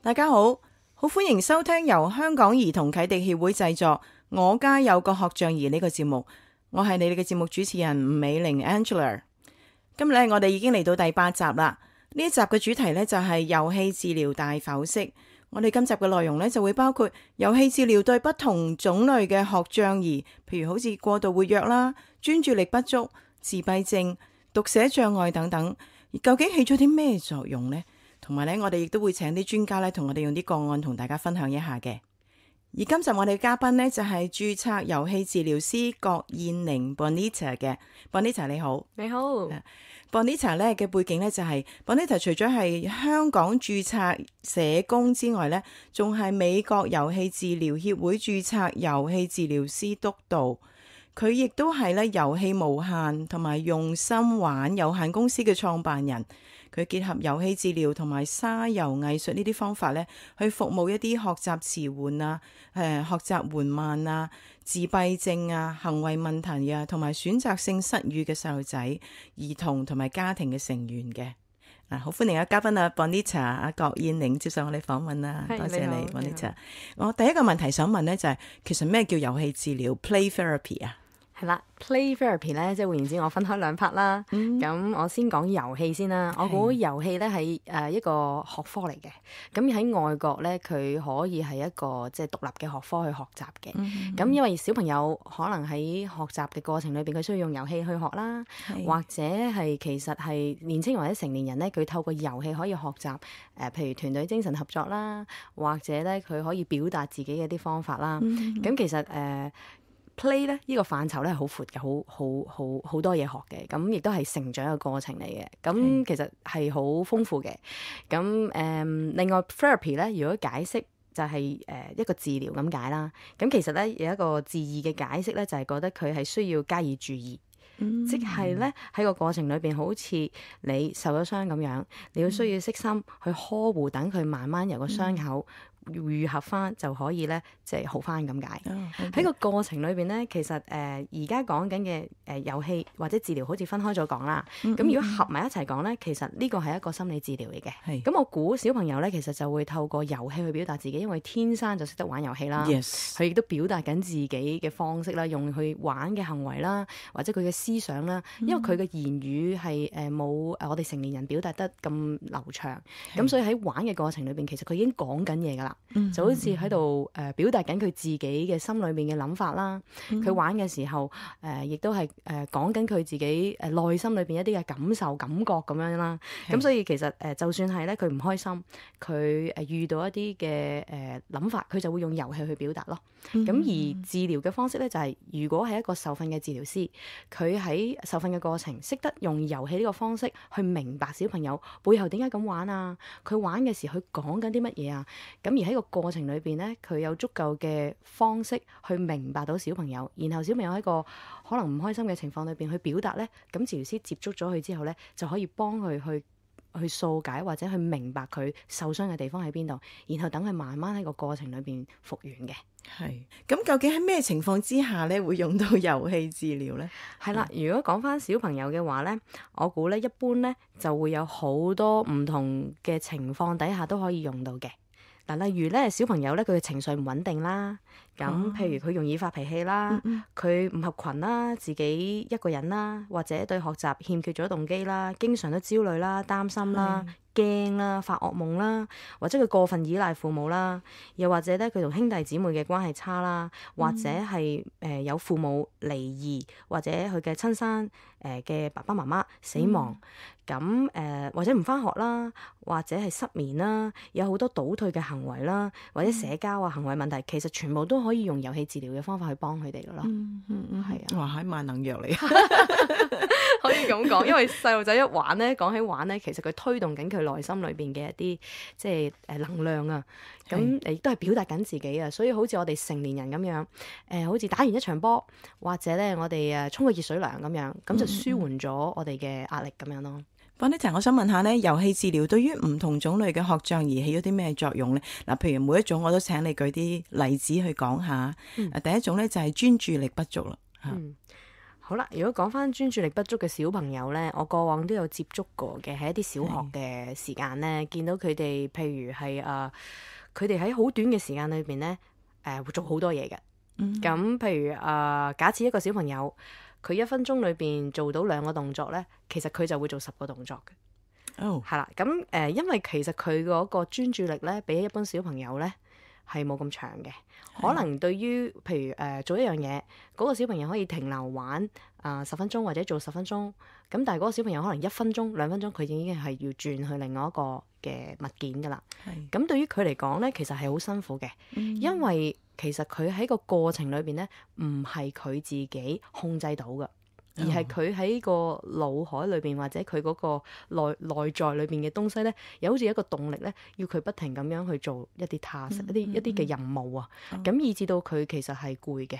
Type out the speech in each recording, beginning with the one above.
大家好，好歡迎收聽由香港兒童啟迪協會製作我家有個學障兒呢個節目，我係你哋嘅節目主持人吳美玲 Angela。今日咧，我哋已經嚟到第8集啦。呢一集嘅主題呢，就係遊戲治療大剖析。我哋今集嘅內容呢，就會包括遊戲治療對不同種類嘅學障兒，譬如好似過度活躍啦、專注力不足、自閉症、讀寫障礙等等，究竟起咗啲咩作用呢？同埋咧，我哋亦都會請啲專家咧，同我哋用啲個案同大家分享一下嘅。而今集我哋嘅嘉賓呢，就係註冊遊戲治療師郭燕寧 Bonita 嘅。Bonita 你好。你好。Bonita 咧嘅背景咧就係 Bonita 除咗係香港註冊社工之外咧，仲係美國遊戲治療協會註冊遊戲治療師督導。佢亦都係咧遊戲無限同埋用心玩有限公司嘅創辦人。佢結合遊戲治療同埋沙遊藝術呢啲方法咧，去服務一啲學習遲緩啊、學習緩慢啊、自閉症啊、行為問題啊，同埋選擇性失語嘅細路仔、兒童同埋家庭嘅成員嘅。好歡迎嘉賓Bonita 阿郭燕寧接受我哋訪問啦，多謝你 Bonita。我第一個問題想問咧就係，其實咩叫遊戲治療 Play Therapy 啊？係啦，Play Therapy 咧，即係換言之，我分開兩 part 啦。咁我先講遊戲先啦。我估遊戲咧係一個學科嚟嘅。咁喺外國咧，佢可以係一個即係獨立嘅學科去學習嘅。咁因為小朋友可能喺學習嘅過程裏邊，佢需要用遊戲去學啦，或者係其實係年青人或者成年人咧，佢透過遊戲可以學習譬如團隊精神合作啦，或者咧佢可以表達自己嘅啲方法啦。咁其實Play 咧呢個範疇咧係好闊嘅，好多嘢學嘅，咁亦都係成長嘅過程嚟嘅，咁其實係好豐富嘅。咁另外 therapy 咧，如果解釋就係一個治療咁解啦。咁其實咧有一個字義嘅解釋咧，就係覺得佢係需要加以注意，即係咧喺個過程裏邊，好似你受咗傷咁樣，你要需要悉心去呵護，等佢慢慢由個傷口愈合翻就可以咧，即係好翻咁解。喺個過程裏邊咧，其實而家講緊嘅遊戲或者治療，好似分開咗講啦。咁如果合埋一齊講咧，其實呢個係一個心理治療嚟嘅。咁我估小朋友咧，其實就會透過遊戲去表達自己，因為天生就識得玩遊戲啦。佢亦都表達緊自己嘅方式啦，用去玩嘅行為啦，或者佢嘅思想啦。因為佢嘅言語係冇我哋成年人表達得咁流暢，咁所以喺玩嘅過程裏邊，其實佢已經講緊嘢㗎啦。就好似喺度表達緊佢自己嘅心裏面嘅諗法啦。佢玩嘅時候亦都係講緊佢自己內心裏邊一啲嘅感受、感覺咁樣啦。咁所以其實就算係咧佢唔開心，佢遇到一啲嘅諗法，佢就會用遊戲去表達咯。咁而治療嘅方式咧，就係如果係一個受訓嘅治療師，佢喺受訓嘅過程識得用遊戲呢個方式去明白小朋友背後點解咁玩啊，佢玩嘅時候佢講緊啲乜嘢啊。咁而喺個過程裏邊咧，佢有足夠嘅方式去明白到小朋友，然後小朋友喺個可能唔開心嘅情況裏邊去表達咧，咁治療師接觸咗佢之後咧，就可以幫佢去掃解或者去明白佢受傷嘅地方喺邊度，然後等佢慢慢喺個過程裏邊復原嘅。係。咁究竟喺咩情況之下咧會用到遊戲治療咧？係啦，如果講翻小朋友嘅話咧，我估咧一般咧就會有好多唔同嘅情況底下都可以用到嘅。嗱，例如咧，小朋友咧，佢嘅情緒唔穩定啦，咁譬如佢容易發脾氣啦，佢唔合群啦，自己一個人啦，或者對學習欠缺咗動機啦，經常都焦慮啦、擔心啦、驚啦、發噩夢啦，或者佢過分依賴父母啦，又或者咧佢同兄弟姊妹嘅關係差啦，或者係有父母離異，或者佢嘅親生嘅爸爸媽媽死亡。咁或者唔返學啦，或者係失眠啦，有好多倒退嘅行為啦，或者社交啊行為問題，其實全部都可以用遊戲治療嘅方法去幫佢哋噶咯。係啊，哇，係萬能藥嚟，可以咁講。因為細路仔一玩咧，講起玩咧，其實佢推動緊佢內心裏邊嘅一啲即係能量啊。咁亦都係表達緊自己啊。所以好似我哋成年人咁樣，好似打完一場波，或者咧我哋沖個熱水涼咁樣，咁就舒緩咗我哋嘅壓力咁樣咯。Bonita，我想問下咧，遊戲治療對於唔同種類嘅學障兒起咗啲咩作用咧？嗱，譬如每一種我都請你舉啲例子去講下。第一種咧就係專注力不足啦。好啦，如果講翻專注力不足嘅小朋友咧，我過往都有接觸過嘅，喺一啲小學嘅時間咧，見到佢哋，譬如係佢哋喺好短嘅時間裏邊咧，會做好多嘢嘅。咁譬如假設一個小朋友，佢1分鐘裏邊做到2個動作咧，其實佢就會做10個動作嘅。係啦，咁因為其實佢嗰個專注力咧，比起一般小朋友咧係冇咁長嘅。可能對於譬如做一樣嘢，嗰個小朋友可以停留玩10分鐘或者做10分鐘，咁但係嗰個小朋友可能1分鐘、2分鐘，佢已經係要轉去另外一個嘅物件噶啦。咁對於佢嚟講咧，其實係好辛苦嘅，因為其實佢喺個過程裏邊咧，唔係佢自己控制到嘅。而係佢喺個腦海裏邊或者佢嗰個內在裏邊嘅東西咧，又好似一個動力咧，要佢不停咁樣去做一啲 task、一啲嘅任務啊，咁以至到佢其實係攰嘅。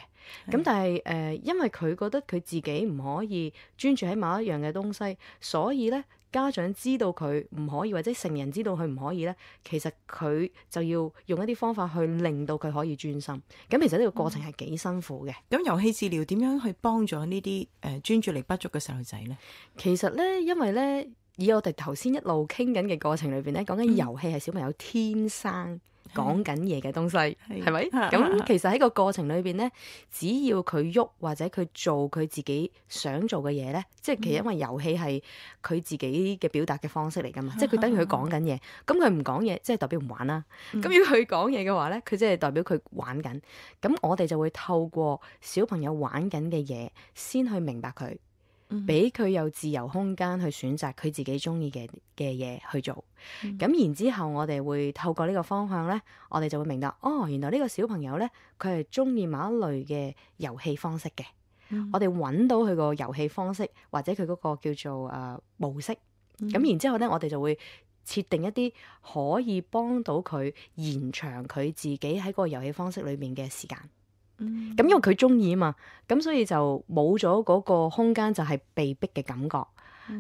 咁但係因為佢覺得佢自己唔可以專注喺某一樣嘅東西，所以咧家長知道佢唔可以，或者成人知道佢唔可以咧，其實佢就要用一啲方法去令到佢可以專心。咁其實呢個過程係幾辛苦嘅。咁遊戲治療點樣去幫助呢啲專注力不足嘅細路仔咧？其實咧，因為咧以我哋頭先一路傾緊嘅過程裏邊咧，講緊遊戲係小朋友天生講緊嘢嘅東西，係咪？咁其實喺個過程裏邊咧，只要佢喐或者佢做佢自己想做嘅嘢咧，即係其實因為遊戲係佢自己嘅表達嘅方式嚟噶嘛，即係佢等於佢講緊嘢，咁佢唔講嘢，即係代表唔玩啦。咁如果佢講嘢嘅話咧，佢即係代表佢玩緊。咁我哋就會透過小朋友玩緊嘅嘢，先去明白佢。俾佢有自由空間去選擇佢自己中意嘅嘢去做，咁然之後我哋會透過呢個方向咧，我哋就會明白，原來呢個小朋友咧，佢係中意某一類嘅遊戲方式嘅。我哋揾到佢個遊戲方式或者佢嗰個叫做模式，咁然之後咧，我哋就會設定一啲可以幫到佢延長佢自己喺嗰個遊戲方式裏面嘅時間。咁因為佢中意啊嘛，咁所以就冇咗嗰個空間，就係被逼嘅感覺。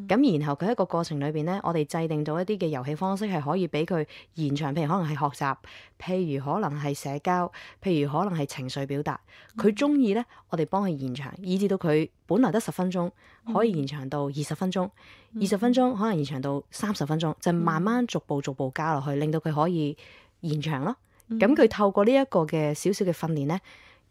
咁然後佢喺個過程裏邊咧，我哋制定到一啲嘅遊戲方式係可以俾佢延長，譬如可能係學習，譬如可能係社交，譬如可能係情緒表達。佢中意咧，我哋幫佢延長，以至到佢本來得10分鐘，可以延長到20分鐘，20分鐘可能延長到30分鐘，就慢慢逐步加落去，令到佢可以延長咯。咁佢透過呢一個嘅少少嘅訓練咧，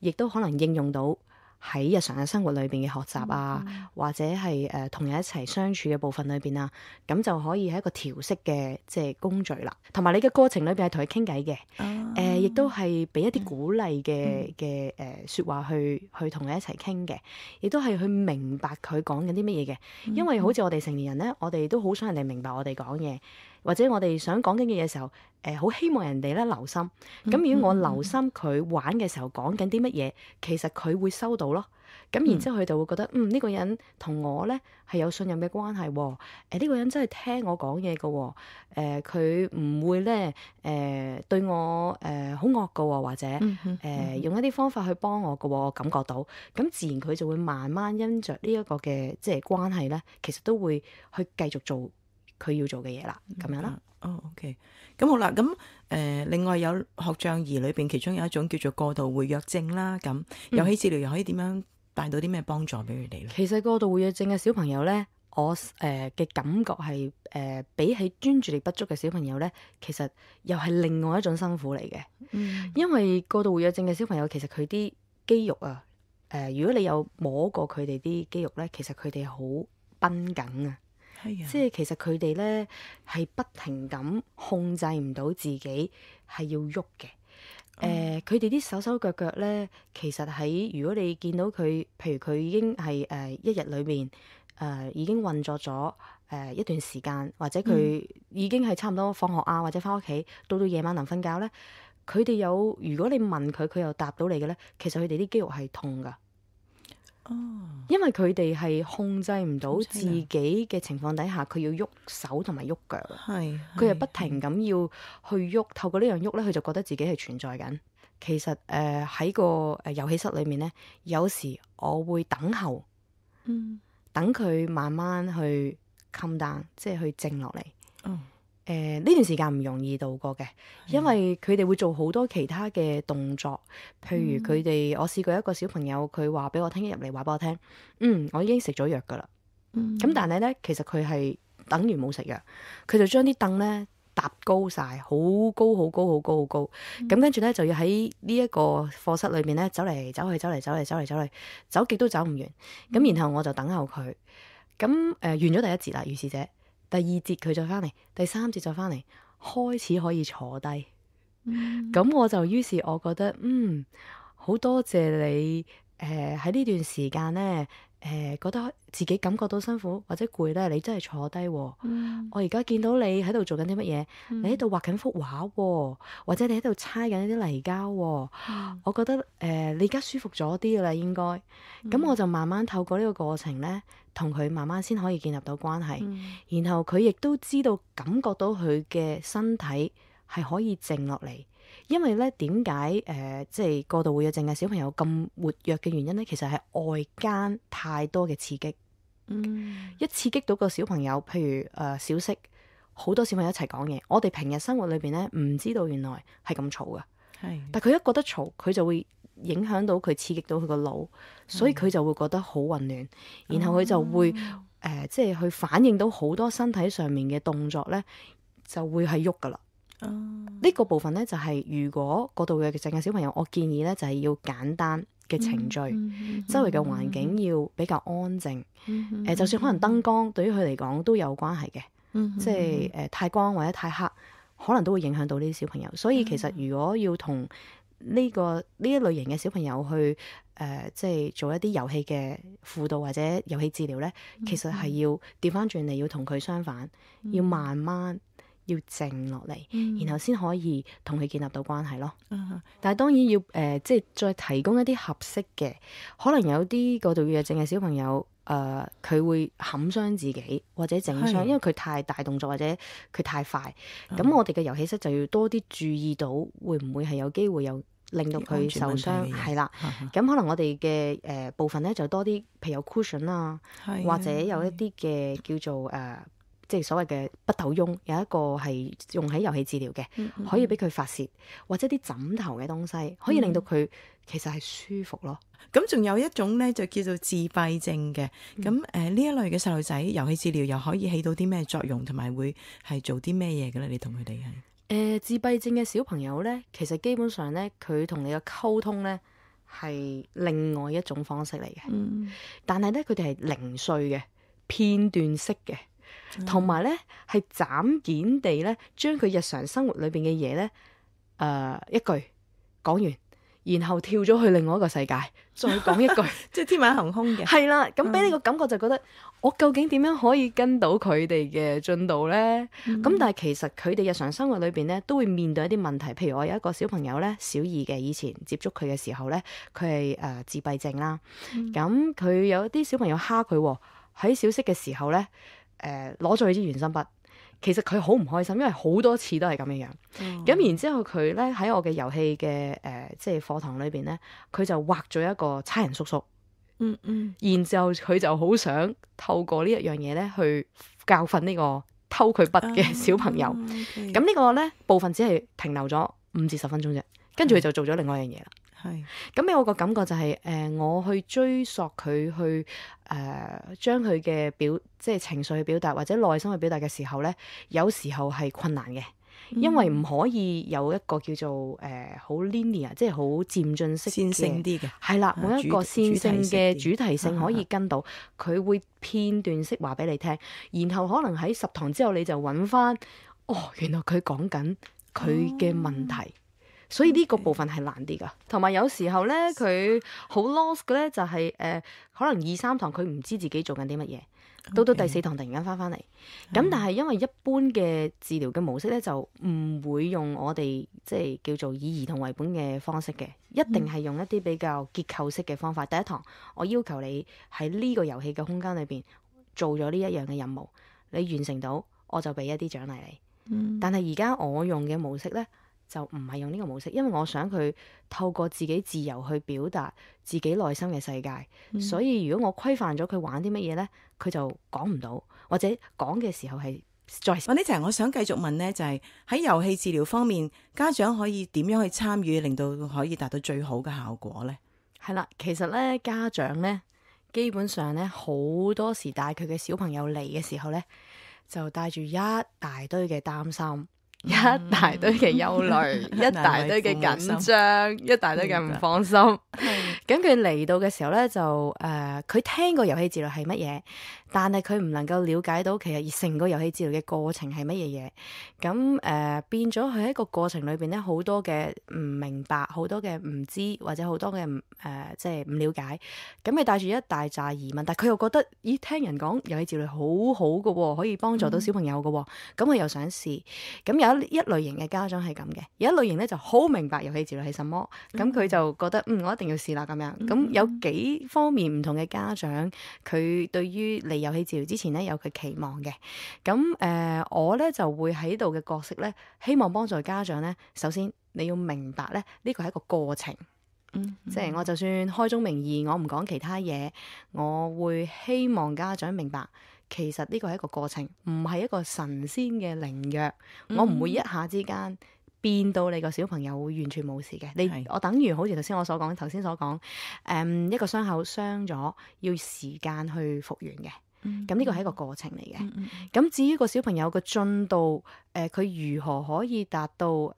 亦都可能應用到喺日常嘅生活裏邊嘅學習啊，或者係同人一齊相處嘅部分裏邊啊，咁就可以係一個調適嘅即係工序啦。同埋你嘅過程裏邊係同佢傾偈嘅，亦都係俾一啲鼓勵嘅説話去同佢一齊傾嘅，亦都係去明白佢講緊啲乜嘢嘅。因為好似我哋成年人咧，我哋都好想人哋明白我哋講嘢，或者我哋想講緊嘅嘢時候，好希望人哋咧留心。咁如果我留心佢玩嘅時候講緊啲乜嘢，其實佢會收到咯。咁然之後佢就會覺得，呢個人同我咧係有信任嘅關係喎。呢個人真係聽我講嘢嘅喎。佢唔會咧對我好惡嘅喎，或者用一啲方法去幫我嘅喎，我感覺到。咁自然佢就會慢慢因着呢一個嘅即係關係咧，其實都會去繼續做佢要做嘅嘢啦，咁樣啦。OK， 咁好啦，咁另外有學障兒裏邊，其中有一種叫做過度活躍症啦。咁遊戲治療又可以點樣帶到啲咩幫助俾佢哋咧？其實過度活躍症嘅小朋友咧，我嘅感覺係比起專注力不足嘅小朋友咧，其實又係另外一種辛苦嚟嘅。因為過度活躍症嘅小朋友，其實佢啲肌肉啊，如果你有摸過佢哋啲肌肉咧，其實佢哋好繃緊啊。即係其實佢哋咧係不停咁控制唔到自己係要喐嘅。佢哋啲手腳腳咧，其實喺如果你見到佢，譬如佢已經係一日裏面已經運作咗一段時間，或者佢已經係差唔多放學啊，或者翻屋企，到夜晚臨瞓覺咧，佢哋有如果你問佢，佢又答到你嘅咧，其實佢哋啲肌肉係痛噶。因為佢哋係控制唔到自己嘅情況底下，佢要喐手同埋喐腳，佢係不停咁要去喐，透過呢樣喐咧，佢就覺得自己係存在緊。其實喺個遊戲室裏面咧，有時我會等候，等佢慢慢去 calm down，即係去靜落嚟。呢段時間唔容易度過嘅，因為佢哋會做好多其他嘅動作，譬如佢哋，我試過一個小朋友，佢話俾我聽，一入嚟話俾我聽，我已經食咗藥噶啦，咁但係咧，其實佢係等於冇食藥，佢就將啲凳咧搭高晒，好高好高好高好高，咁跟住咧就要喺呢一個課室裏邊咧走嚟走去，走嚟走嚟走嚟走嚟，走極都走唔完，咁然後我就等候佢，咁完咗第一節啦，如是者。第二節佢再翻嚟，第三節再翻嚟，開始可以坐低。咁我就於是我覺得好多謝你喺呢段時間咧覺得自己感覺到辛苦或者攰咧，你真係坐低喎。我而家見到你喺度做緊啲乜嘢？你喺度畫緊幅畫喎，或者你喺度猜緊一啲泥膠喎。我覺得你而家舒服咗啲㗎啦，應該。咁我就慢慢透過呢個過程咧，同佢慢慢先可以建立到關係。然後佢亦都知道感覺到佢嘅身體係可以靜落嚟。因為咧點解即係過度活躍症嘅小朋友咁活躍嘅原因咧，其實係外間太多嘅刺激。一刺激到個小朋友，譬如小息，好多小朋友一齊講嘢，我哋平日生活裏邊咧唔知道原來係咁嘈嘅。但佢一覺得嘈，佢就會影響到佢，刺激到佢個腦，所以佢就會覺得好混亂，然後佢就會即係去反映到好多身體上面嘅動作咧，就會係喐噶啦。呢個部分咧就係如果過度活躍症嘅小朋友，我建議咧就係要簡單嘅程序，周圍嘅環境要比較安靜。就算可能燈光對於佢嚟講都有關係嘅，即係太光或者太黑，可能都會影響到呢啲小朋友。所以其實如果要同呢一類型嘅小朋友去即係做一啲遊戲嘅輔導或者遊戲治療咧，其實係要調翻轉嚟，要同佢相反，要慢慢。要靜落嚟，然後先可以同佢建立到關係咯。但係當然要即係再提供一啲合適嘅，可能有啲過度活躍症嘅小朋友，佢會冚傷自己或者整傷，因為佢太大動作或者佢太快。咁我哋嘅遊戲室就要多啲注意到，會唔會係有機會有令到佢受傷？係啦，咁可能我哋嘅部分咧就多啲，譬如有 cushion 啊，或者有一啲嘅叫做即係所謂嘅不倒翁，有一個係用喺遊戲治療嘅，可以俾佢發泄，或者啲枕頭嘅東西，可以令到佢其實係舒服咯。咁仲有一種咧，就叫做自閉症嘅。咁呢一類嘅細路仔，遊戲治療又可以起到啲咩作用，同埋會係做啲咩嘢嘅咧？你同佢哋係自閉症嘅小朋友咧，其實基本上咧，佢同你嘅溝通咧係另外一種方式嚟嘅。但係咧，佢哋係零碎嘅、片段式嘅。同埋咧，係斬件地咧，將佢日常生活裏邊嘅嘢咧，一句講完，然後跳咗去另外一個世界，再講一句，即係天馬行空嘅。係啦，咁俾你個感覺就覺得，我究竟點樣可以跟到佢哋嘅進度咧？咁但係其實佢哋日常生活裏邊咧，都會面對一啲問題。譬如我有一個小朋友咧，小二嘅，以前接觸佢嘅時候咧，佢係自閉症啦。咁佢有啲小朋友蝦佢喎，喺小息嘅時候咧。攞咗佢支原心筆，其實佢好唔開心，因為好多次都係咁樣樣。咁然之後佢咧喺我嘅遊戲嘅即係課堂裏邊咧，佢就畫咗一個差人叔叔。然之後佢就好想透過呢一樣嘢咧去教訓呢個偷佢筆嘅小朋友。咁呢個咧部分只係停留咗5至10分鐘啫，跟住佢就做咗另外一樣嘢啦。咁俾我個感覺就係我去追溯佢去將佢嘅即係情緒去表達或者內心去表達嘅時候咧，有時候係困難嘅，因為唔可以有一個叫做好 linear， 即係好漸進式線性啲嘅，係啦，冇一個線性嘅主題性可以跟到，佢會片段式話俾你聽，然後可能喺10堂之後你就揾翻，原來佢講緊佢嘅問題。所以呢個部分係難啲噶，同埋有時候咧佢好 lost 嘅咧，就係可能2、3堂佢唔知自己做緊啲乜嘢，到第4堂突然間翻嚟。咁但係因為一般嘅治療嘅模式咧，就唔會用我哋即係叫做以兒童為本嘅方式嘅，一定係用一啲比較結構式嘅方法。第一堂我要求你喺呢個遊戲嘅空間裏邊做咗呢一樣嘅任務，你完成到我就俾一啲獎勵你。但係而家我用嘅模式咧，就唔係用呢個模式，因為我想佢透過自己自由去表達自己內心嘅世界。所以如果我規範咗佢玩啲乜嘢咧，佢就講唔到，或者講嘅時候係再呢就係我想繼續問呢，就係喺遊戲治療方面，家長可以點樣去參與，令到可以達到最好嘅效果呢？係啦，其實咧家長咧基本上咧好多時帶佢嘅小朋友嚟嘅時候咧，就帶住一大堆嘅擔心。一大堆嘅憂慮，一大堆嘅緊張，一大堆嘅唔放心。咁佢嚟到嘅時候咧，就佢聽過遊戲治療係乜嘢，但係佢唔能夠了解到其實成個遊戲治療嘅過程係乜嘢嘢。咁變咗佢喺個過程裏邊咧，好多嘅唔明白，好多嘅唔知，或者好多嘅即係唔了解。咁佢帶住一大紮疑問，但係佢又覺得，咦，聽人講遊戲治療好好嘅喎，可以幫助到小朋友嘅喎。咁佢又想試。咁有一類型嘅家長係咁嘅，有一類型咧就好明白遊戲治療係什麼，咁佢就覺得我一定要試啦咁樣。咁有幾方面唔同嘅家長，佢對於嚟遊戲治療之前咧有佢期望嘅。咁我咧就會喺度嘅角色咧，希望幫助家長咧，首先你要明白咧，呢個係一個過程。即係我就算開宗明義，我唔講其他嘢，我會希望家長明白。其實呢個係一個過程，唔係一個神仙嘅靈藥。我唔會一下之間變到你個小朋友會完全冇事嘅。我等於好似頭先所講，一個傷口傷咗，要時間去復原嘅。咁呢個係一個過程嚟嘅。咁至於個小朋友嘅進度，佢如何可以達到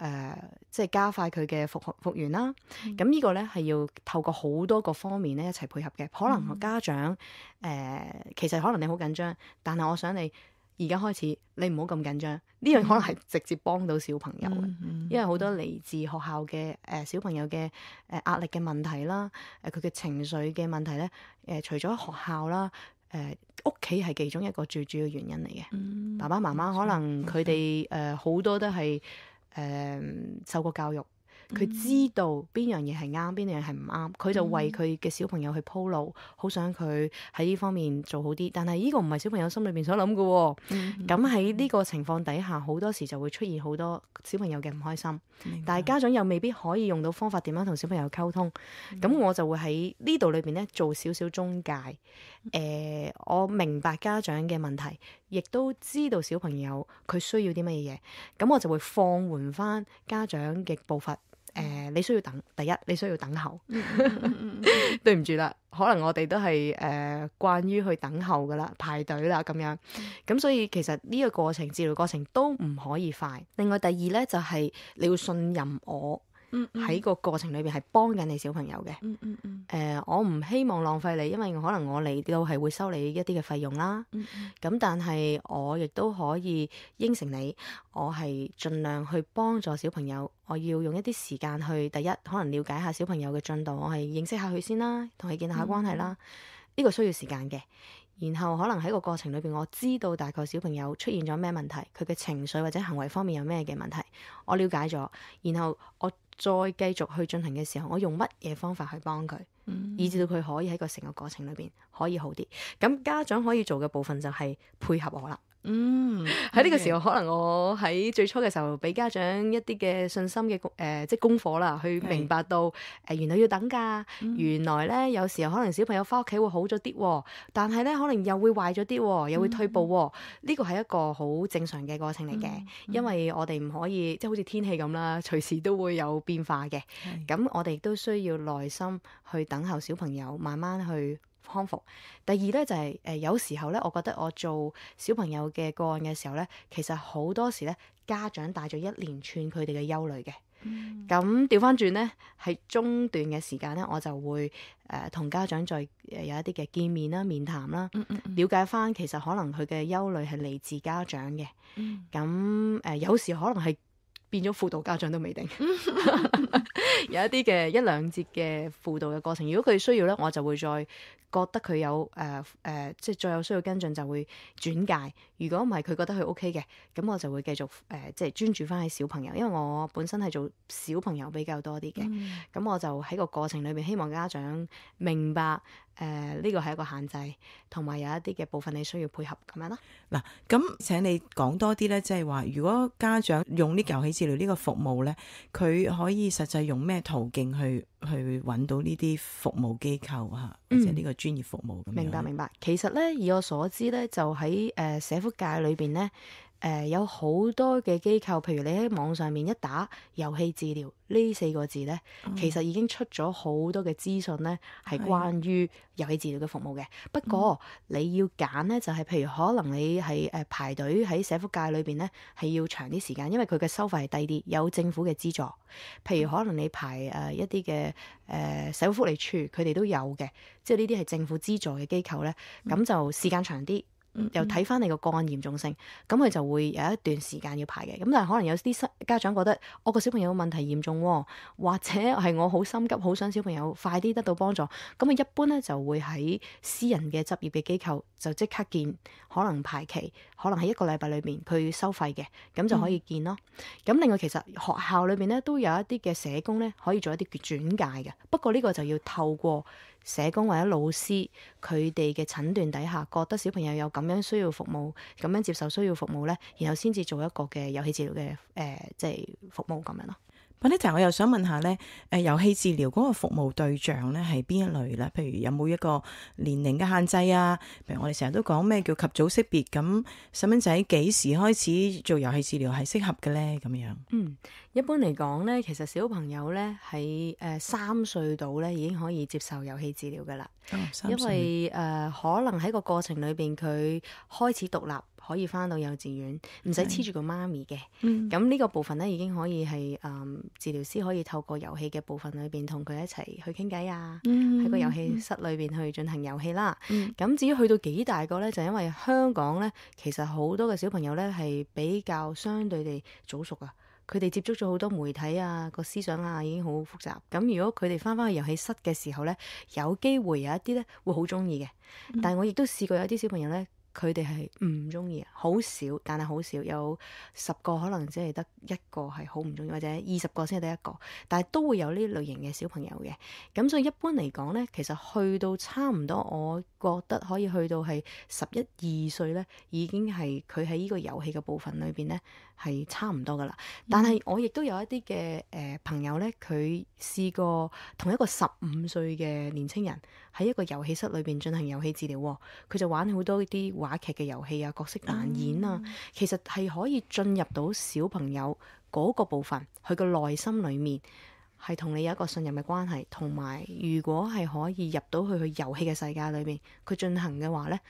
即係加快佢嘅復原啦？咁呢個咧係要透過好多個方面咧一齊配合嘅。可能家長其實可能你好緊張，但係我想你而家開始，你唔好咁緊張。呢樣可能係直接幫到小朋友嘅，因為好多嚟自學校嘅小朋友嘅壓力嘅問題啦，佢嘅情緒嘅問題咧，除咗學校啦。屋企係其中一個最主要原因嚟嘅。爸爸媽媽可能佢哋好多都係受過教育，佢知道邊樣嘢係啱，邊樣嘢係唔啱，佢就為佢嘅小朋友去鋪路，好想佢喺呢方面做好啲。但係呢個唔係小朋友心裏邊所諗嘅喎。咁喺呢個情況底下，好多時就會出現好多小朋友嘅唔開心。但係家長又未必可以用到方法點樣同小朋友溝通。咁我就會喺呢度裏邊咧做少少中介。我明白家長嘅問題，亦都知道小朋友佢需要啲乜嘢嘢。咁我就會放緩翻家長嘅步伐。你需要等，第一你需要等候。對唔住啦，可能我哋都係慣於去等候噶啦，排隊啦咁樣。咁所以其實呢個過程，治療過程都唔可以快。另外第二咧就係你要信任我。喺個過程裏邊係幫緊你小朋友嘅。我唔希望浪費你，因為可能我嚟到係會收你一啲嘅費用啦。咁但係我亦都可以應承你，我係盡量去幫助小朋友。我要用一啲時間去，第一可能了解下小朋友嘅進度，我係認識下佢先啦，同佢建立下關係啦。呢個需要時間嘅。然後可能喺個過程裏邊，我知道大概小朋友出現咗咩問題，佢嘅情緒或者行為方面有咩嘅問題，我了解咗，然後我再繼續去進行嘅時候，我用乜嘢方法去幫佢，以至到佢可以喺個成個過程裏邊可以好啲。咁家長可以做嘅部分就係配合我啦。喺呢個時候，可能我喺最初嘅時候俾家長一啲嘅信心嘅即係功課啦，去明白到原來要等㗎。原來咧有時候可能小朋友返屋企會好咗啲，但係咧可能又會壞咗啲，又會退步。呢個係一個好正常嘅過程嚟嘅，因為我哋唔可以即係好似天氣咁啦，隨時都會有變化嘅。咁我哋亦都需要耐心去等候小朋友慢慢去康復。第二咧就係有時候咧，我覺得我做小朋友嘅個案嘅時候咧，其實好多時咧家長帶咗一連串佢哋嘅憂慮嘅。咁調翻轉咧，喺中段嘅時間咧，我就會同家長再有一啲嘅見面啦、面談啦，了解翻其實可能佢嘅憂慮係嚟自家長嘅。咁有時可能係變咗輔導家長都未定。有一啲嘅一兩節嘅輔導嘅過程，如果佢需要咧，我就會再覺得佢有即係再有需要跟進，就會轉介。如果唔係佢覺得佢 OK 嘅，咁我就會繼續即係專注翻喺小朋友，因為我本身係做小朋友比較多啲嘅。咁我就喺個過程裏面，希望家長明白呢個係一個限制，同埋有一啲嘅部分你需要配合咁樣咯。嗱，咁請你講多啲咧，即係話如果家長用呢個遊戲治療呢個服務咧，佢可以實際用咩途徑去揾到呢啲服務機構啊，或者呢個專業服務咁樣？明白。其實咧，以我所知咧，就喺社福界裏邊咧，有好多嘅機構，譬如你喺網上面一打遊戲治療呢4個字咧，其實已經出咗好多嘅資訊咧，係關於遊戲治療嘅服務嘅。不過你要揀咧，就係譬如可能你係排隊喺社福界裏邊咧，係要長啲時間，因為佢嘅收費係低啲，有政府嘅資助。譬如可能你排一啲嘅社會福利處，佢哋都有嘅，即係呢啲係政府資助嘅機構咧，咁就時間長啲。又睇翻你個案嚴重性，咁佢就會有一段時間要排嘅。咁但係可能有啲家長覺得我個小朋友問題嚴重喎，或者係我好心急，好想小朋友快啲得到幫助，咁佢一般咧就會喺私人嘅執業嘅機構就即刻見，可能排期，可能喺1個禮拜裏面佢收費嘅，咁就可以見咯。咁另外其實學校裏邊咧都有一啲嘅社工咧可以做一啲轉介嘅，不過呢個就要透過社工或者老師佢哋嘅診斷底下，覺得小朋友有咁樣需要服務，咁樣接受需要服務咧，然後先至做一個嘅遊戲治療嘅即係服務咁樣咯。Bonita，我又想問下咧，遊戲治療嗰個服務對象咧係邊一類咧？譬如有冇一個年齡嘅限制啊？譬如我哋成日都講咩叫及早識別，咁細蚊仔幾時開始做遊戲治療係適合嘅咧？咁樣。一般嚟講咧，其實小朋友咧喺3歲度咧已經可以接受遊戲治療噶啦。因為可能喺個過程裏邊佢開始獨立，可以返到幼稚園，唔使黐住個媽咪嘅。咁呢個部分咧已經可以係治療師可以透過遊戲嘅部分裏邊同佢一齊去傾偈啊，喺個遊戲室裏邊去進行遊戲啦。咁至於去到幾大個咧，就因為香港咧其實好多嘅小朋友咧係比較相對地早熟啊。佢哋接觸咗好多媒體啊，個思想啊已經好複雜。咁如果佢哋返去遊戲室嘅時候咧，有機會有一啲咧會好鍾意嘅。但係我亦都試過有啲小朋友咧，佢哋係唔鍾意，好少，但係好少，有10個可能只係得1個係好唔鍾意，或者20個先係得1個，但係都會有呢類型嘅小朋友嘅。咁所以一般嚟講咧，其實去到差唔多，我覺得可以去到係11、2歲咧，已經係佢喺呢個遊戲嘅部分裏邊咧係差唔多噶啦。但係我亦都有一啲嘅朋友咧，佢試過同一個15歲嘅年青人喺一個遊戲室裏邊進行遊戲治療，佢就玩好多啲話劇嘅遊戲啊、角色扮演啊，其實係可以進入到小朋友嗰個部分，佢個內心裏面係同你有一個信任嘅關係，同埋如果係可以入到去遊戲嘅世界裏面，佢進行嘅話咧，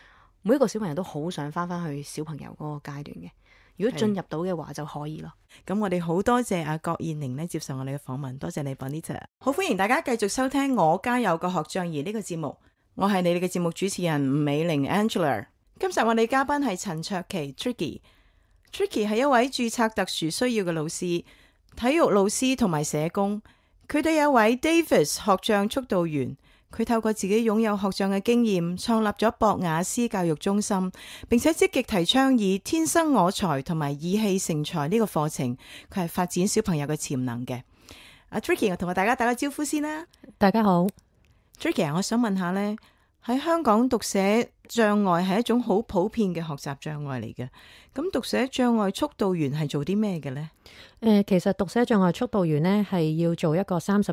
每一個小朋友都好想返去小朋友嗰個階段嘅。如果進入到嘅話就可以咯。咁我哋好多謝阿郭燕玲咧接受我哋嘅訪問，多謝你 Bonita。好，歡迎大家繼續收聽我家有個學障兒呢個節目，我係你哋嘅節目主持人吳美玲 Angela。今集我哋嘉賓係陳卓琪 Tricky 係一位註冊特殊需要嘅老師、體育老師同埋社工。佢哋有位 Davis 學障促導員。佢透過自己擁有學障嘅經驗，創立咗博雅思教育中心，並且積極提倡以天生我材同埋意氣成才呢個課程，佢係發展小朋友嘅潛能嘅。阿 Tricky， 我同大家打個招呼先啦。大家好 ，Tricky， 我想問下呢，喺香港讀寫障礙係一種好普遍嘅學習障礙嚟嘅，咁讀寫障礙促導員係做啲咩嘅呢？其實讀寫障礙促導員呢係要做一個30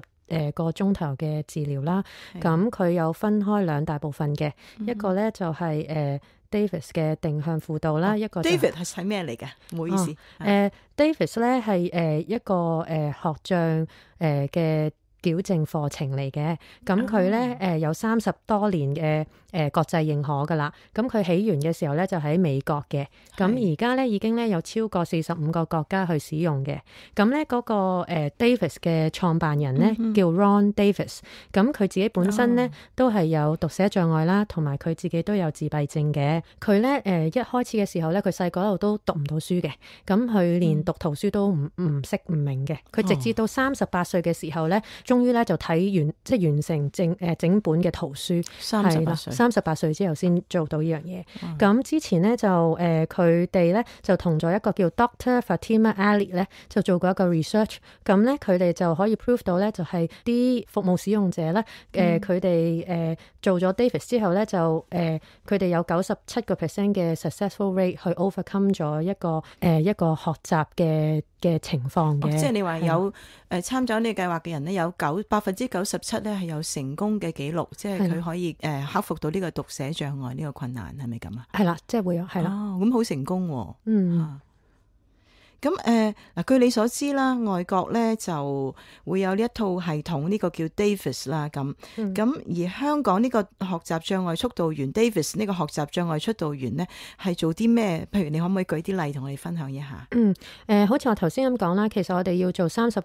個鐘頭嘅治療啦，咁佢有分開2大部分嘅，一個咧就係Davis 嘅定向輔導啦，一個 David 係睇咩嚟嘅？唔好意思，Davis 咧係一個學障嘅矯正課程嚟嘅，咁佢咧有30多年嘅國際認可噶啦，咁佢起源嘅時候咧就喺美國嘅，咁而家咧已經咧有超過45個國家去使用嘅，咁咧嗰個Davis 嘅創辦人咧叫 Ron Davis， 咁佢自己本身咧都係有讀寫障礙啦，同埋佢自己都有自閉症嘅，佢咧一開始嘅時候咧，佢細個度都讀唔到書嘅，咁佢連讀圖書都唔識唔明嘅，佢直至到38歲嘅時候咧，終於咧就睇完即係完成整本嘅圖書，38歲之後先做到呢樣嘢。咁之前咧就佢哋咧就同咗一個叫 Dr. Fatima Ali 咧就做過一個 research， 咁咧佢哋就可以 prove 到咧就係啲服務使用者咧佢哋做咗 Davis 之後咧就佢哋有97% 嘅 successful rate 去 overcome 咗一個學習嘅嘅情況嘅。即係你話有參咗呢個計劃嘅人咧，有97%咧係有成功嘅記錄，即係佢可以克服到呢個讀寫障礙呢個困難，係咪咁啊？係啦，即係會有係啦。咁好成功喎。咁嗱，據你所知啦，外國咧就會有呢一套系統，呢個叫 Davis 啦，咁而香港呢個學習障礙促導員 Davis 呢個學習障礙促導員咧係做啲咩？譬如你可唔可以舉啲例同我哋分享一下？好似我頭先咁講啦，其實我哋要做30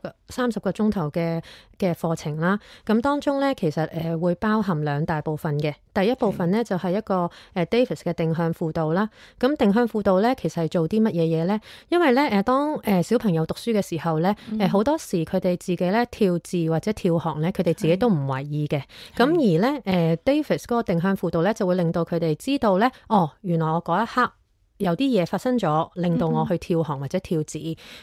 個鐘頭嘅課程啦。咁當中咧，其實會包含兩大部分嘅。第一部分咧就係一個Davis 嘅定向輔導啦。咁定向輔導咧，其實係做啲乜嘢嘢咧？因為咧當小朋友讀書嘅時候咧，好多時佢哋自己咧跳字或者跳行咧，佢哋自己都唔為意嘅。咁而咧Davis 嗰個定向輔導咧，就會令到佢哋知道咧，原來我嗰一刻有啲嘢發生咗，令到我去跳行或者跳字。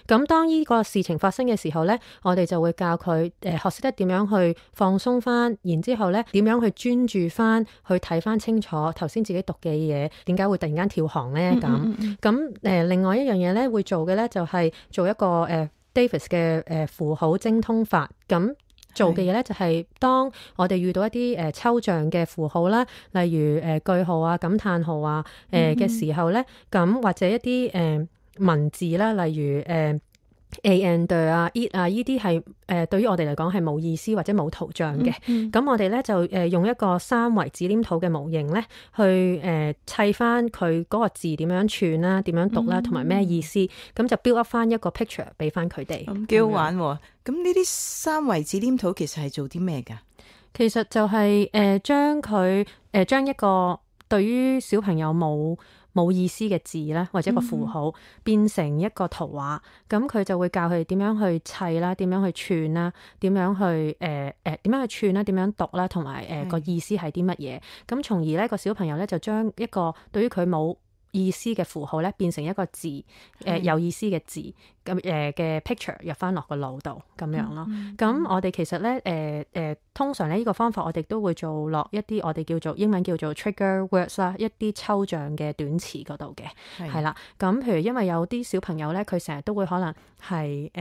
咁當呢個事情發生嘅時候咧，我哋就會教佢學識得點樣去放鬆翻，然之後咧點樣去專注翻，去睇翻清楚頭先自己讀嘅嘢，點解會突然間跳行咧？咁另外一樣嘢咧會做嘅咧就係做一個Davis 嘅符號精通法。咁做嘅嘢咧就係當我哋遇到一啲抽象嘅符號啦，例如句號啊、感嘆號啊嘅時候咧，咁或者一啲文字啦，例如A and 啊、it 啊，呢啲係對於我哋嚟講係冇意思或者冇圖像嘅。咁我哋咧就用一個3維紙黏土嘅模型咧，去砌翻佢嗰個字點樣串啦、點樣讀啦，同埋咩意思，咁就 build up 翻一個 picture 俾翻佢哋。咁幾好玩喎！咁呢啲3維紙黏土其實係做啲咩㗎？其實就係將一個對於小朋友冇意思嘅字啦，或者一個符號變成一個圖畫，咁佢就會教佢哋點樣去砌啦，點樣去串啦，點樣去串啦，點樣讀啦，同埋個意思係啲乜嘢。咁從而咧個小朋友咧就將一個對於佢冇意思嘅符號咧變成一個字，有意思嘅字咁嘅 picture 入翻落個腦度咁樣咯。咁我哋其實咧通常咧呢個方法我哋都會做落一啲我哋叫做英文叫做 trigger words 啦，一啲抽象嘅短詞嗰度嘅，係啦。咁譬如因為有啲小朋友咧，佢成日都會可能係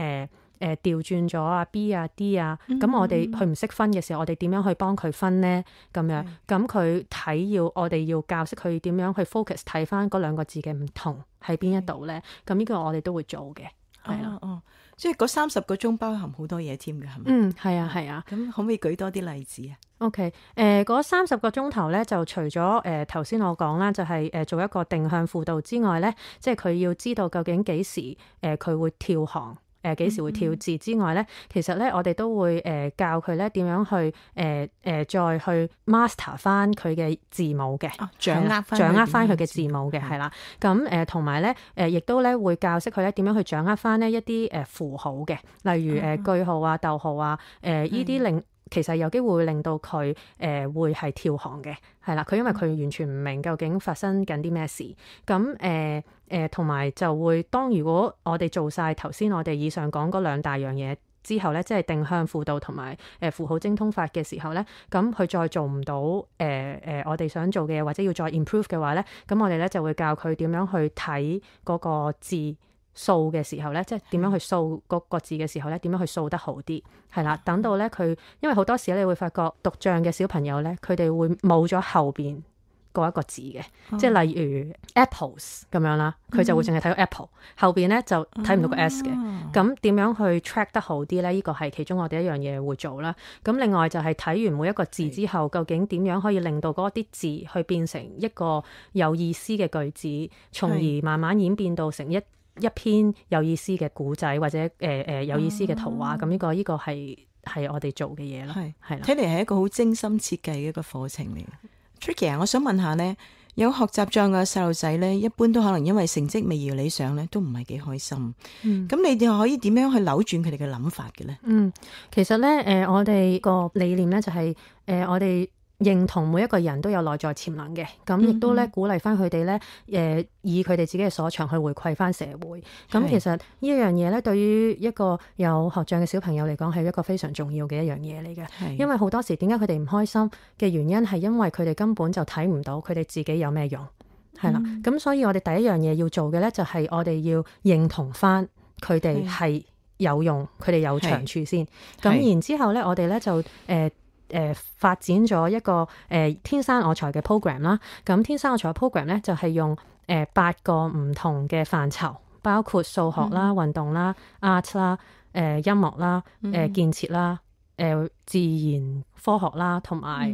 調轉咗啊 B 啊 D 啊，咁我哋佢唔識分嘅時候，我哋點樣去幫佢分咧？咁樣咁佢我哋要教識佢點樣去 focus 睇翻嗰兩個字嘅唔同喺邊一度咧？咁呢個我哋都會做嘅，係啦。即係嗰30個鐘包含好多嘢添嘅，係咪？係啊，係啊。咁可唔可以舉多啲例子啊？OK，嗰30個鐘頭咧，就除咗頭先我講啦，就係做一個定向輔導之外咧，即係佢要知道究竟幾時佢會跳行。幾時會跳字之外咧，其實咧我哋都會教佢咧點樣去再去 master 翻佢嘅字母嘅，掌握翻佢嘅字母嘅，係啦。咁同埋咧亦都咧會教識佢咧點樣去掌握翻呢一啲符號嘅，例如句號啊、逗號啊，呢啲其實有機會會令到佢會係跳行嘅，係啦。佢因為佢完全唔明究竟發生緊啲咩事，咁同埋就會如果我哋做晒頭先我哋以上講嗰兩大樣嘢之後咧，即係定向輔導同埋符號精通法嘅時候咧，咁佢再做唔到我哋想做嘅嘢，或者要再 improve 嘅話咧，咁我哋咧就會教佢點樣去睇嗰個字掃嘅時候咧，即係點樣去掃嗰個字嘅時候咧，點樣去掃得好啲，係啦。等到咧佢，因為好多時咧你會發覺讀障嘅小朋友咧，佢哋會冇咗後邊嗰一個字嘅，即係例如 apples 咁樣啦，佢就會淨係睇到 apple，後邊咧就睇唔到個 s 嘅。咁點樣去 track 得好啲咧？呢個係其中我哋一樣嘢會做啦。咁另外就係睇完每一個字之後，究竟點樣可以令到嗰啲字去變成一個有意思嘅句子，從而慢慢演變到成一篇有意思嘅古仔或者有意思嘅圖畫。咁呢個係我哋做嘅嘢咯。係啦，睇嚟係一個好精心設計嘅一個課程嚟。Tricky 啊，我想問下呢，有學習障礙嘅細路仔呢，一般都可能因為成績未如理想呢，都唔係幾開心。咁你哋可以點樣去扭轉佢哋嘅諗法嘅呢？其實呢，我哋個理念呢就係我哋認同每一個人都有內在潛能嘅，咁亦都咧鼓勵翻佢哋咧，以佢哋自己嘅所長去回饋翻社會。咁其實呢一樣嘢咧，對於一個有學障嘅小朋友嚟講，係一個非常重要嘅一樣嘢嚟嘅。因為好多時點解佢哋唔開心嘅原因，係因為佢哋根本就睇唔到佢哋自己有咩用，係啦。咁所以我哋第一樣嘢要做嘅咧，就係我哋要認同翻佢哋係有用，佢哋有長處先。咁然之後咧，我哋咧就發展咗一個天生我材嘅 program 啦。咁天生我材嘅 program 咧就係用8個唔同嘅範疇，包括數學啦、運動啦、art 啦、音樂啦、建設啦、自然科學啦，同埋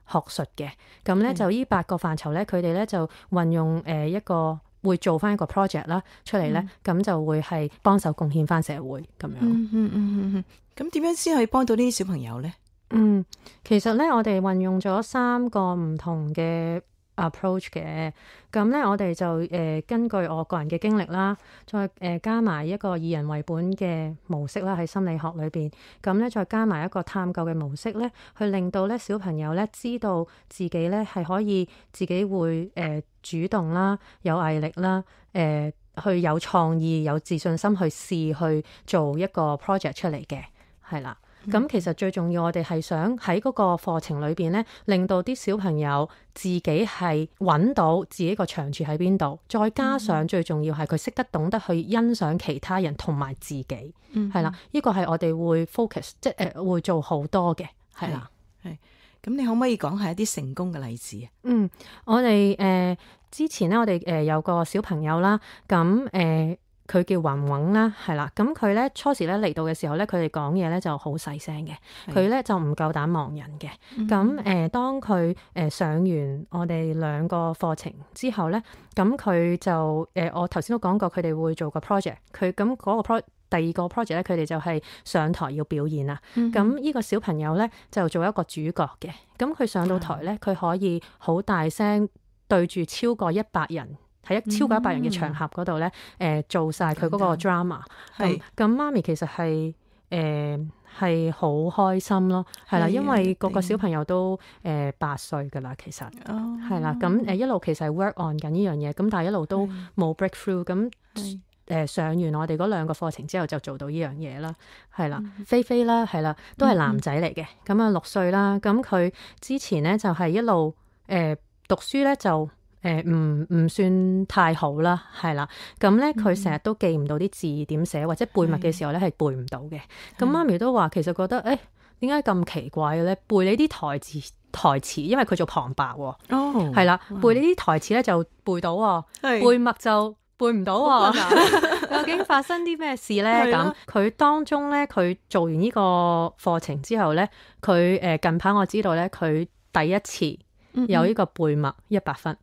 學術嘅。咁咧就呢8個範疇咧，佢哋咧就運用一個會做翻一個 project 啦出嚟咧，咁就會係幫手貢獻翻社會咁樣。咁點樣先可以幫到呢啲小朋友咧？其實咧，我哋運用咗3個唔同嘅 approach 嘅。咁咧，我哋就根據我個人嘅經歷啦，再加埋一個以人為本嘅模式啦，喺心理學裏邊。咁咧，再加埋一個探究嘅模式咧，去令到咧小朋友咧知道自己咧係可以自己會主動啦，有毅力啦，去有創意、有自信心去試去做一個 project 出嚟嘅，係啦。咁其實最重要，我哋係想喺嗰個課程裏邊咧，令到啲小朋友自己係揾到自己個長處喺邊度，再加上最重要係佢識得懂得去欣賞其他人同埋自己，係啦。呢個係我哋會 focus， 即係會做好多嘅，係啦。係。咁你可唔可以講下一啲成功嘅例子啊？我哋之前咧，我哋有個小朋友啦，咁佢叫雲雲啦，係啦，咁佢咧初時咧嚟到嘅時候咧，佢哋講嘢咧就好細聲嘅，佢咧就唔夠膽望人嘅。咁當佢上完我哋2個課程之後咧，咁佢就我頭先都講過，佢哋會做個 project， 佢咁嗰個第2個 project 咧，佢哋就係上台要表演啦。咁呢個小朋友咧就做一個主角嘅，咁佢上到台咧，佢可以好大聲對住超過100人。喺超過100人嘅場合嗰度咧，做晒佢嗰個 drama。咁媽咪其實係好開心咯，係啦，因為個小朋友都8歲噶啦，其實係啦。咁一路其實係 work on 緊呢樣嘢，咁但係一路都冇 breakthrough。咁上完我哋嗰2個課程之後，就做到呢樣嘢啦，係啦。菲菲啦，係啦，都係男仔嚟嘅，咁啊6歲啦。咁佢之前咧就係一路讀書咧就。唔算太好啦，係啦，咁咧佢成日都記唔到啲字點寫，或者背默嘅時候咧係背唔到嘅。咁媽咪都話其實覺得點解咁奇怪嘅咧？背你啲台詞，因為佢做旁白喎，係啦，背你啲台詞咧就背到，背默就背唔到。究竟發生啲咩事咧？咁佢當中咧，佢做完呢個課程之後咧，佢近排我知道咧，佢第一次有呢個背默100分。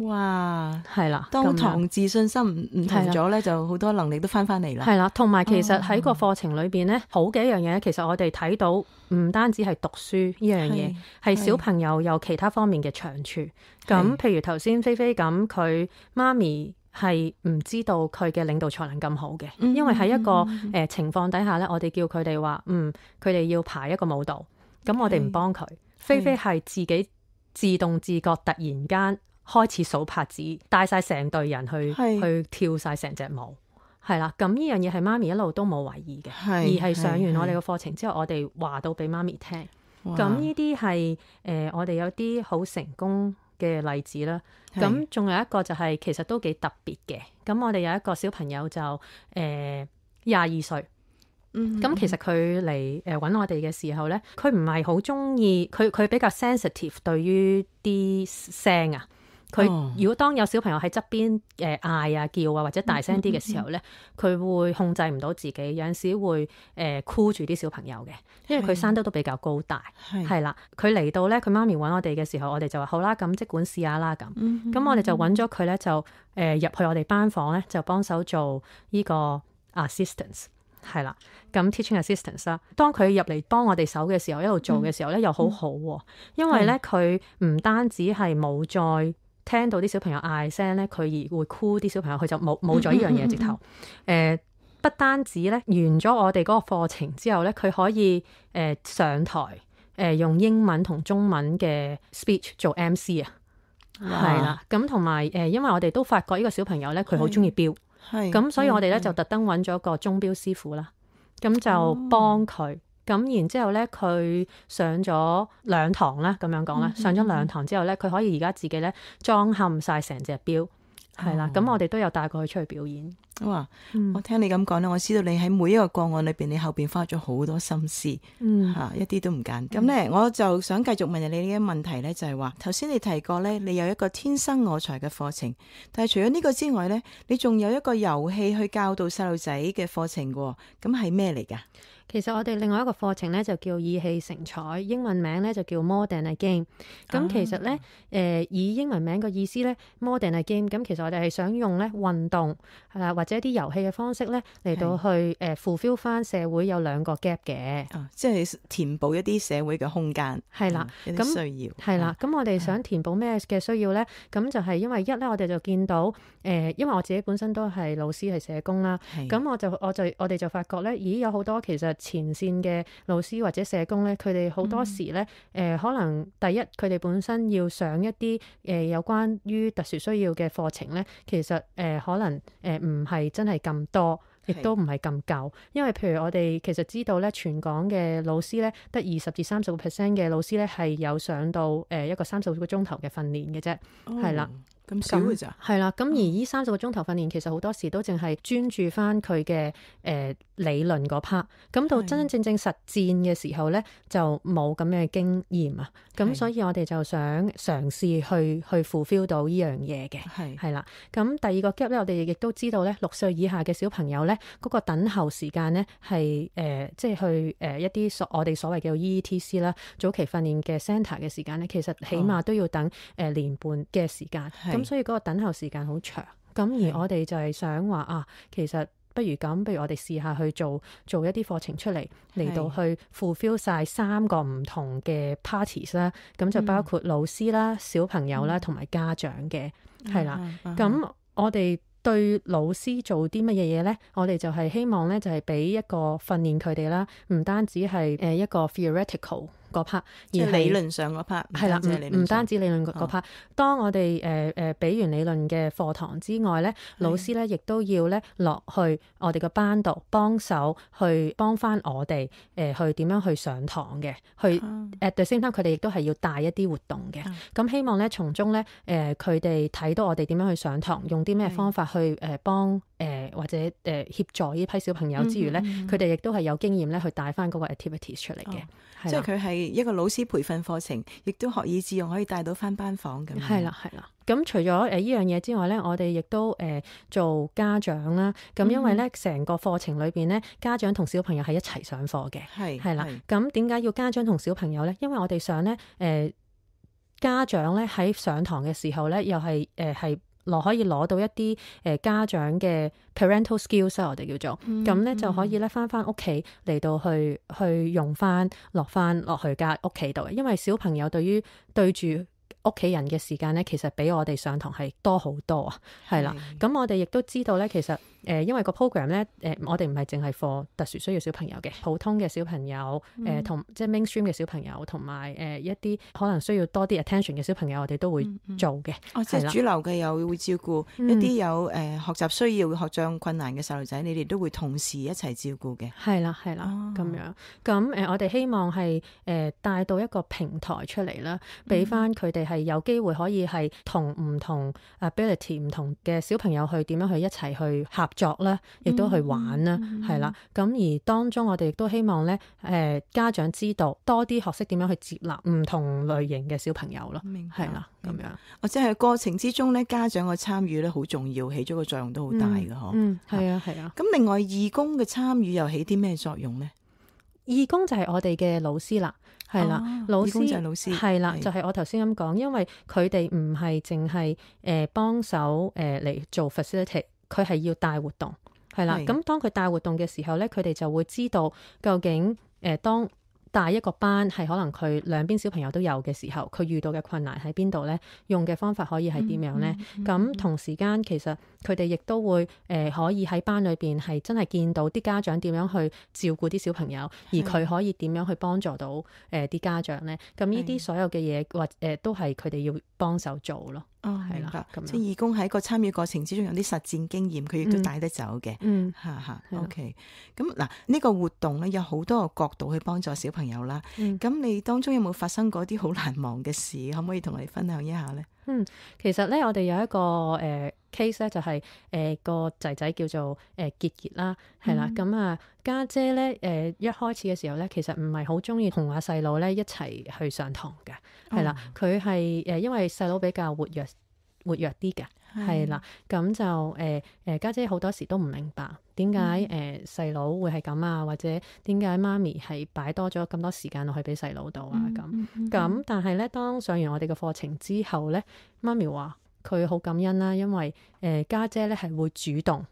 哇，係啦，當堂自信心唔同咗咧，就好多能力都翻嚟啦。係啦，同埋其實喺個課程裏邊咧，好嘅一樣嘢，其實我哋睇到唔單止係讀書呢樣嘢，係小朋友有其他方面嘅長處。咁譬如頭先菲菲咁，佢媽咪係唔知道佢嘅領導才能咁好嘅，因為喺一個情況底下咧，我哋叫佢哋話，佢哋要排一個舞蹈，咁我哋唔幫佢。菲菲係自己自動自覺，突然間開始數拍子，帶晒成隊人去跳晒成隻舞，係啦。咁呢樣嘢係媽咪一路都冇懷疑嘅，而係上完我哋個課程之後，我哋話到俾媽咪聽。咁呢啲係我哋有啲好成功嘅例子啦。咁仲有一個就係其實都幾特別嘅。咁我哋有一個小朋友就22歲。咁其實佢嚟揾我哋嘅時候咧，佢唔係好中意，佢比較 sensitive 對於啲聲啊。佢如果當有小朋友喺側邊嗌啊叫啊或者大聲啲嘅時候咧，佢會控制唔到自己，有陣時會箍住啲小朋友嘅，因為佢生得都比較高大，係啦。佢嚟到咧，佢媽咪揾我哋嘅時候，我哋就話好啦，咁即管試下啦咁。咁我哋就揾咗佢咧，就入去我哋班房咧，就幫手做呢個 assistance。係啦，咁 teaching assistants 啦。當佢入嚟幫我哋手嘅時候，一路做嘅時候咧，又好好喎，因為咧佢唔單止係冇再聽到啲小朋友嗌聲咧，佢而會箍啲小朋友，佢就冇咗呢樣嘢直頭。不單止咧，完咗我哋嗰個課程之後咧，佢可以上台用英文同中文嘅 speech 做 MC 啊，係啦。咁同埋因為我哋都發覺呢個小朋友咧，佢好中意錶。咁所以我哋咧就特登揾咗個鐘錶師傅啦，咁就幫佢。咁然之後咧，佢上咗2堂啦，咁樣講啦，上咗2堂之後咧，佢可以而家自己咧裝嵌晒成隻錶，係啦。咁我哋都有帶過佢出去表演。哇！我聽你咁講咧，我知道你喺每一個個案裏邊，你後邊花咗好多心思，一啲都唔簡單。咁咧，我就想繼續問你呢個問題咧，就係話頭先你提過咧，你有一個天生我材嘅課程，但係除咗呢個之外咧，你仲有一個遊戲去教導細路仔嘅課程喎，咁係咩嚟㗎？其實我哋另外一個課程咧就叫意氣成彩，英文名咧就叫 More Than a Game。咁其實咧，以英文名個意思咧 More Than a Game，咁其實我哋係想用咧運動或者一啲遊戲嘅方式咧嚟到去fulfill 翻社會有兩個 gap 嘅，即係填補一啲社會嘅空間。係啦，一啲需要。係啦，咁我哋想填補咩嘅需要咧？咁就係因為一咧，我哋就見到因為我自己本身都係老師係社工啦，咁我哋就發覺咧，咦有好多其實前線嘅老師或者社工咧，佢哋好多時咧，可能第一佢哋本身要上一啲有關於特殊需要嘅課程咧，其實可能唔係真係咁多，亦都唔係咁夠。因為譬如我哋其實知道咧，全港嘅老師咧，得20至30% 嘅老師咧係有上到一個30個鐘頭嘅訓練嘅啫，係啦。咁少嘅咋？係啦，咁而呢30個鐘頭訓練，其實好多時都淨係專注翻佢嘅理論嗰 part，咁到真真正正實戰嘅時候咧，就冇咁樣嘅經驗啊。咁所以我哋就想嘗試去 fulfill 到呢樣嘢嘅，係啦。咁第二個 gap 咧，我哋亦都知道咧，6歲以下嘅小朋友咧，嗰個等候時間咧係即係去一啲我哋所謂嘅 EETC 啦，早期訓練嘅 centre 嘅時間咧，其實起碼都要等年半嘅時間。咁所以嗰個等候時間好長，咁而我哋就係想話其實不如我哋試下去做一啲課程出嚟到去 fulfill 晒3個唔同嘅 parties 啦，咁就包括老師啦、小朋友啦同埋家長嘅，係啦。咁我哋對老師做啲乜嘢嘢咧？我哋就係希望咧，就係俾一個訓練佢哋啦，唔單止係一個 theoretical嗰 part， 而係理論上嗰 part， 係啦，唔單止理論嗰 part。當我哋俾完理論嘅課堂之外咧，老師咧亦都要咧落去我哋個班度幫手去幫翻我哋去點樣去上堂嘅，去 at the same time 佢哋亦都係要帶一啲活動嘅。咁希望咧從中咧佢哋睇到我哋點樣去上堂，用啲咩方法去幫或者協助呢批小朋友之餘咧，佢哋亦都係有經驗咧去帶翻嗰個 activities 出嚟嘅。即係佢係一個老師培訓課程，亦都學以致用，可以帶到翻班房咁。係啦。咁除咗呢樣嘢之外咧，我哋亦都做家長啦。咁因為咧成個課程裏邊咧，家長同小朋友係一齊上課嘅。係啦。咁點解要家長同小朋友咧？因為我哋想咧家長咧喺上堂嘅時候咧，又係可以攞到一啲家長嘅 parental skills 我哋叫做，咁咧就可以咧翻屋企嚟到去用落去家屋企度，因為小朋友對住屋企人嘅時間咧，其實比我哋上堂係多好多啊，係啦。咁我哋亦都知道咧，其實因為個 program 咧，我哋唔係淨係 for 特殊需要小朋友嘅，普通嘅小朋友，同即係 mainstream 嘅小朋友，同埋一啲可能需要多啲 attention 嘅小朋友，我哋都會做嘅。即係主流嘅又會照顧一啲有學習需要、學障困難嘅細路仔，你哋都會同時一齊照顧嘅。係啦，咁樣。咁我哋希望係帶到一個平台出嚟啦，俾翻佢哋係有機會可以係同唔同 ability 唔同嘅小朋友去點樣去一齊去合作啦，亦都去玩啦，係啦。咁而當中我哋亦都希望咧，家長知道多啲學識點樣去接納唔同類型嘅小朋友咯，係啦，咁樣。即係過程之中咧，家長嘅參與咧好重要，起咗個作用都好大嘅嗬。係啊。咁另外義工嘅參與又起啲咩作用咧？義工就係我哋嘅老師啦，係啦，義工就係老師，係啦，就係我頭先咁講，因為佢哋唔係淨係幫手嚟做 facilitate， 佢係要帶活動，係啦。咁當佢帶活動嘅時候咧，佢哋就會知道究竟當帶一個班係可能佢兩邊小朋友都有嘅時候，佢遇到嘅困難喺邊度咧？用嘅方法可以係點樣咧？咁同時間其實佢哋亦都會可以喺班裏邊係真係見到啲家長點樣去照顧啲小朋友，而佢可以點樣去幫助到啲家長咧？咁呢啲所有嘅嘢或都係佢哋要幫手做咯。明白。即係義工喺個參與過程之中有啲實戰經驗，佢亦都帶得走嘅。OK。咁嗱，呢個活動咧有好多個角度去幫助小朋友啦。咁你當中有冇發生過啲好難忘嘅事？可唔可以同我哋分享一下咧？其實咧我哋有一個 case 咧就係個仔仔叫做傑傑啦，係啦，咁啊家姐咧一開始嘅時候咧，其實唔係好中意同阿細佬咧一齊去上堂嘅，係啦，佢係因為細佬比較活躍啲嘅，係啦，咁就家姐好多時都唔明白點解細佬會係咁啊，或者點解媽咪係擺多咗咁多時間落去俾細佬度啊咁，但係咧當上完我哋嘅課程之後咧，媽咪話佢好感恩啦，因為家姐咧係會主動。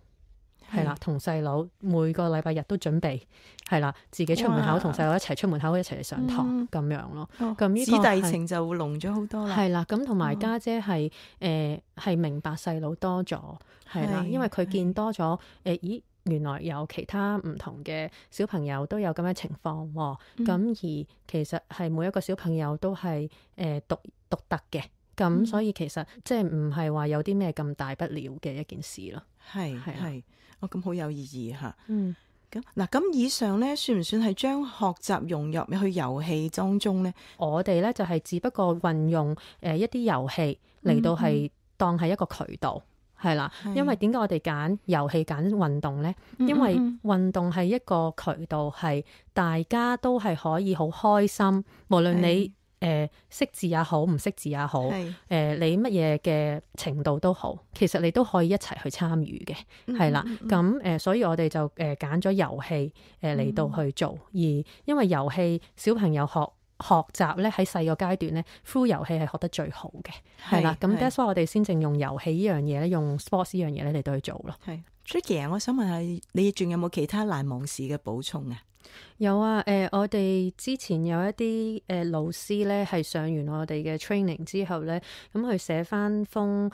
係啦，同細佬每個禮拜日都準備，係啦，自己出門口同細佬一齊出門口一齊嚟上堂咁樣咯。咁呢姊弟情就會濃咗好多啦。係啦，咁同埋家姐係明白細佬多咗，係啦，因為佢見多咗咦，原來有其他唔同嘅小朋友都有咁嘅情況喎。咁而其實係每一個小朋友都係獨特嘅。咁所以其實即係唔係話有啲咩咁大不了嘅一件事咯。係，咁好有意義嚇。咁以上咧算唔算係將學習融入去遊戲當中咧？我哋咧就係只不過運用一啲遊戲嚟到係當係一個渠道，係啦。因為點解我哋揀遊戲揀運動咧？因為運動係一個渠道，係大家都係可以好開心，無論你識字也好，唔識字也好，你乜嘢嘅程度都好，其實你都可以一齊去參與嘅，係啦。咁所以我哋就揀咗遊戲嚟到去做，而因為遊戲小朋友學習咧喺細個階段咧 through 遊戲係學得最好嘅，係啦。咁 that's why 我哋先正用遊戲呢樣嘢咧，用 sports 呢樣嘢咧嚟到去做咯。係 Tricky 啊，我想問下你仲有冇其他難忘事嘅補充啊？有啊，我哋之前有一啲老師咧，係上完我哋嘅 training 之後咧，咁佢寫翻封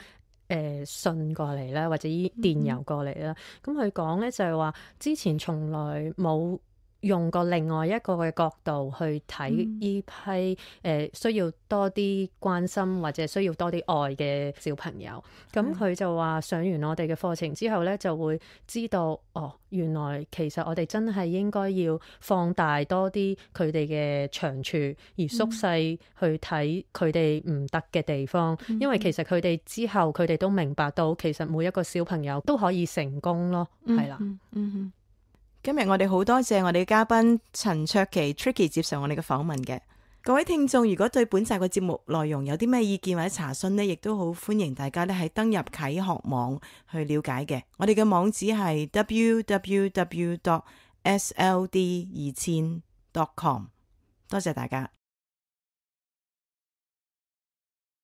信過嚟啦，或者電郵過嚟啦，咁佢講咧就係話，之前從來冇用過另外一個嘅角度去睇呢批需要多啲關心或者需要多啲愛嘅小朋友。咁佢就話上完我哋嘅課程之後咧，就會知道原來其實我哋真係應該要放大多啲佢哋嘅長處，而縮細去睇佢哋唔得嘅地方。因為其實佢哋之後佢哋都明白到，其實每一個小朋友都可以成功咯，係啦。今日我哋好多謝我哋嘅嘉賓陳卓琪 Tricky 接受我哋嘅訪問嘅。各位聽眾，如果對本集嘅節目內容有啲咩意見或者查詢呢，亦都好歡迎大家咧係登入啟學網去了解嘅。我哋嘅網址係 www.sld2000.com。多謝大家。